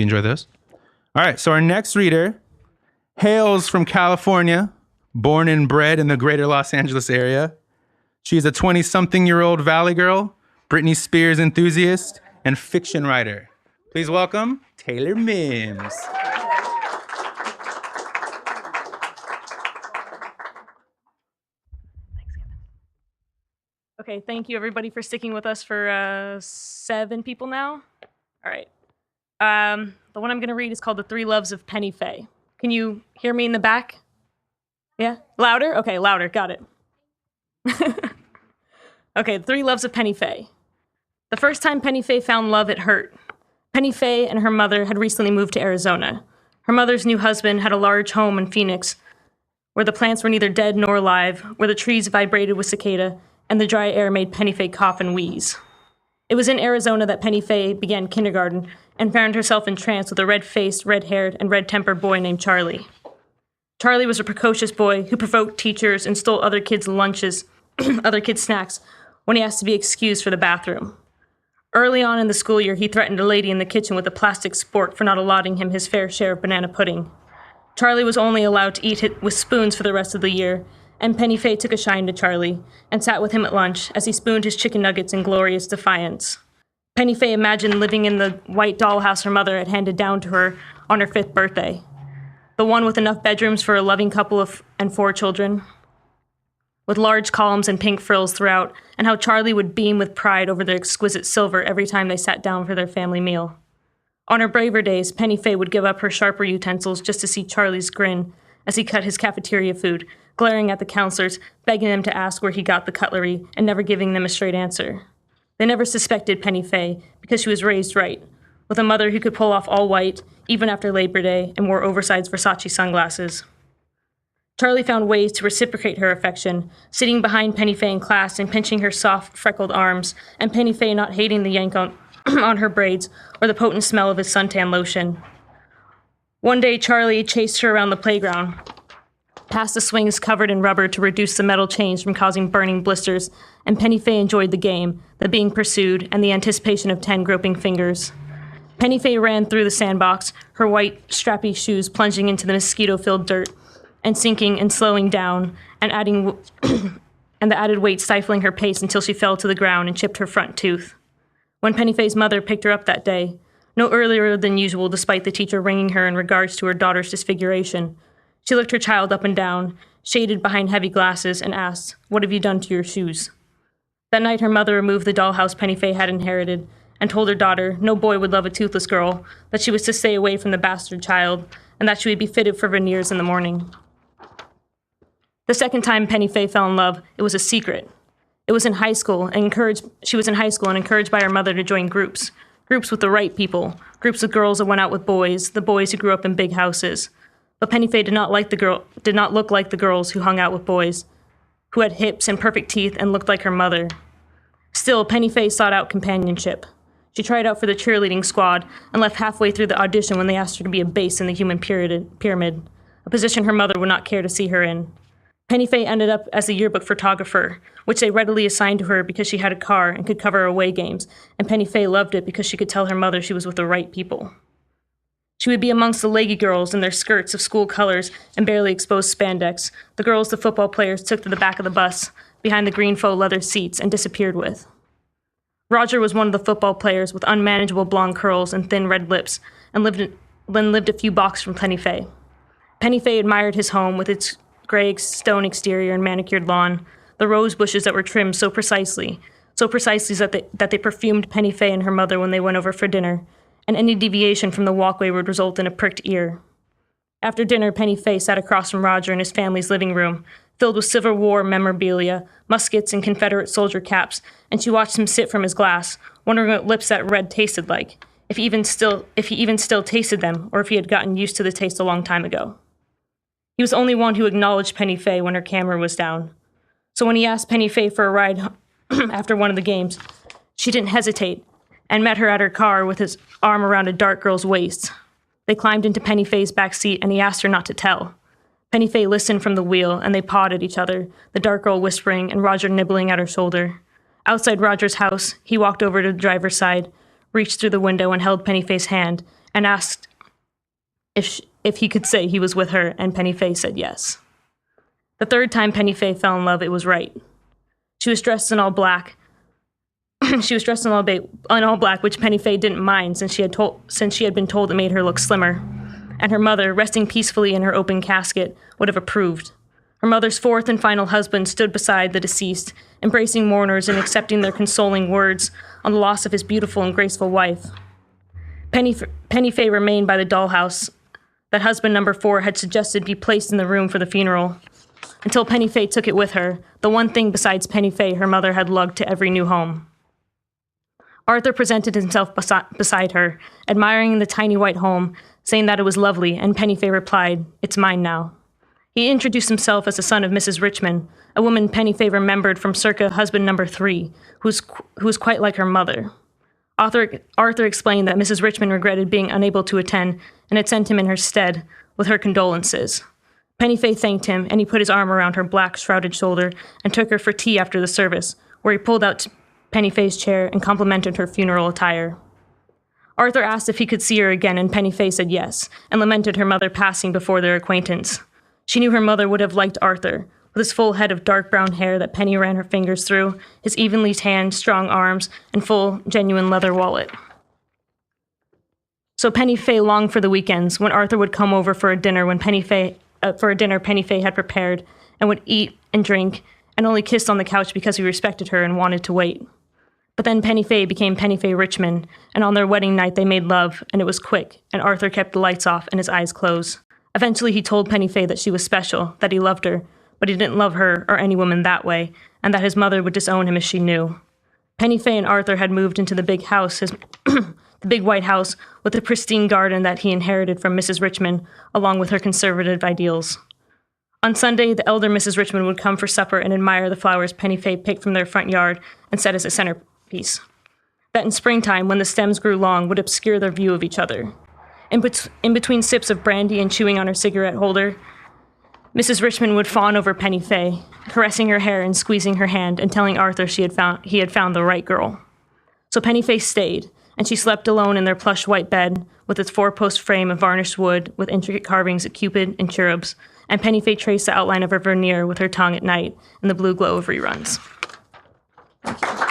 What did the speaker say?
Enjoy this. All right, so our next reader hails from California, born and bred in the greater Los Angeles area. She's a 20-something-year-old Valley girl, Britney Spears enthusiast, and fiction writer. Please welcome Taylor Mims. Okay, thank you everybody for sticking with us for 7 people now. All right. The one I'm going to read is called The Three Loves of Penny Faye. Can you hear me in the back? Yeah? Louder? Okay, louder. Got it. Okay, The Three Loves of Penny Faye. The first time Penny Faye found love, it hurt. Penny Faye and her mother had recently moved to Arizona. Her mother's new husband had a large home in Phoenix, where the plants were neither dead nor alive, where the trees vibrated with cicada, and the dry air made Penny Faye cough and wheeze. It was in Arizona that Penny Faye began kindergarten and found herself entranced with a red-faced, red-haired, and red-tempered boy named Charlie. Charlie was a precocious boy who provoked teachers and stole other kids' lunches, other kids' snacks, when he asked to be excused for the bathroom. Early on in the school year, he threatened a lady in the kitchen with a plastic spork for not allotting him his fair share of banana pudding. Charlie was only allowed to eat it with spoons for the rest of the year, and Penny Faye took a shine to Charlie and sat with him at lunch as he spooned his chicken nuggets in glorious defiance. Penny Faye imagined living in the white dollhouse her mother had handed down to her on her 5th birthday, the one with enough bedrooms for a loving couple and 4 children, with large columns and pink frills throughout, and how Charlie would beam with pride over their exquisite silver every time they sat down for their family meal. On her braver days, Penny Faye would give up her sharper utensils just to see Charlie's grin as he cut his cafeteria food, glaring at the counselors, begging them to ask where he got the cutlery, and never giving them a straight answer. They never suspected Penny Faye because she was raised right, with a mother who could pull off all white, even after Labor Day, and wore oversized Versace sunglasses. Charlie found ways to reciprocate her affection, sitting behind Penny Faye in class and pinching her soft, freckled arms, and Penny Faye not hating the yank on, on her braids or the potent smell of his suntan lotion. One day, Charlie chased her around the playground, past the swings covered in rubber to reduce the metal chains from causing burning blisters, and Penny Faye enjoyed the game, the being pursued, and the anticipation of 10 groping fingers. Penny Faye ran through the sandbox, her white, strappy shoes plunging into the mosquito-filled dirt, and sinking and slowing down, and and the added weight stifling her pace until she fell to the ground and chipped her front tooth. When Penny Faye's mother picked her up that day, no earlier than usual despite the teacher ringing her in regards to her daughter's disfiguration, she looked her child up and down, shaded behind heavy glasses, and asked, "What have you done to your shoes?" That night, her mother removed the dollhouse Penny Faye had inherited and told her daughter no boy would love a toothless girl, that she was to stay away from the bastard child, and that she would be fitted for veneers in the morning. The second time Penny Faye fell in love, it was a secret. It was in high school, and she was in high school and encouraged by her mother to join groups with the right people, groups of girls that went out with boys, the boys who grew up in big houses. But Penny Faye did not look like the girls who hung out with boys, who had hips and perfect teeth and looked like her mother. Still, Penny Faye sought out companionship. She tried out for the cheerleading squad and left halfway through the audition when they asked her to be a base in the human pyramid, a position her mother would not care to see her in. Penny Faye ended up as a yearbook photographer, which they readily assigned to her because she had a car and could cover away games, and Penny Faye loved it because she could tell her mother she was with the right people. She would be amongst the leggy girls in their skirts of school colors and barely exposed spandex, the girls the football players took to the back of the bus, behind the green faux leather seats, and disappeared with. Roger was one of the football players with unmanageable blonde curls and thin red lips, and lived a few blocks from Penny Faye. Penny Faye admired his home with its gray stone exterior and manicured lawn, the rose bushes that were trimmed so precisely that they perfumed Penny Faye and her mother when they went over for dinner, and any deviation from the walkway would result in a pricked ear. After dinner, Penny Faye sat across from Roger in his family's living room, filled with Civil War memorabilia, muskets, and Confederate soldier caps, and she watched him sip from his glass, wondering what lips that red tasted like, if he even still tasted them, or if he had gotten used to the taste a long time ago. He was the only one who acknowledged Penny Faye when her camera was down. So when he asked Penny Faye for a ride after one of the games, she didn't hesitate and met her at her car with his arm around a dark girl's waist. They climbed into Penny Faye's back seat, and he asked her not to tell. Penny Faye listened from the wheel, and they pawed at each other, the dark girl whispering and Roger nibbling at her shoulder. Outside Roger's house, he walked over to the driver's side, reached through the window and held Penny Faye's hand, and asked if he could say he was with her, and Penny Faye said yes. The third time Penny Faye fell in love, it was right. She was dressed in all black. She was dressed in all black, which Penny Faye didn't mind since she had been told it made her look slimmer. And her mother, resting peacefully in her open casket, would have approved. Her mother's fourth and final husband stood beside the deceased, embracing mourners and accepting their consoling words on the loss of his beautiful and graceful wife. Penny Faye remained by the dollhouse that husband number 4 had suggested be placed in the room for the funeral, until Penny Faye took it with her, the one thing besides Penny Faye her mother had lugged to every new home. Arthur presented himself beside her, admiring the tiny white home, saying that it was lovely, and Penny Faye replied, "It's mine now." He introduced himself as the son of Mrs. Richmond, a woman Penny Faye remembered from circa husband number 3, who was quite like her mother. Arthur explained that Mrs. Richmond regretted being unable to attend and had sent him in her stead with her condolences. Penny Faye thanked him, and he put his arm around her black, shrouded shoulder and took her for tea after the service, where he pulled out Penny Faye's chair and complimented her funeral attire. Arthur asked if he could see her again, and Penny Faye said yes, and lamented her mother passing before their acquaintance. She knew her mother would have liked Arthur, with his full head of dark brown hair that Penny ran her fingers through, his evenly tanned, strong arms, and full, genuine leather wallet. So Penny Faye longed for the weekends, when Arthur would come over for a dinner Penny Faye had prepared, and would eat and drink, and only kissed on the couch because he respected her and wanted to wait. But then Penny Faye became Penny Faye Richmond, and on their wedding night they made love, and it was quick, and Arthur kept the lights off and his eyes closed. Eventually he told Penny Faye that she was special, that he loved her, but he didn't love her or any woman that way, and that his mother would disown him as she knew. Penny Faye and Arthur had moved into the big house, the big white house, with the pristine garden that he inherited from Mrs. Richmond, along with her conservative ideals. On Sunday, the elder Mrs. Richmond would come for supper and admire the flowers Penny Faye picked from their front yard and set as a centerpiece. That in springtime, when the stems grew long, would obscure their view of each other. In between sips of brandy and chewing on her cigarette holder, Mrs. Richmond would fawn over Penny Faye, caressing her hair and squeezing her hand and telling Arthur he had found the right girl. So Penny Faye stayed, and she slept alone in their plush white bed with its 4-post frame of varnished wood with intricate carvings of Cupid and cherubs, and Penny Faye traced the outline of her veneer with her tongue at night in the blue glow of reruns. Thank you.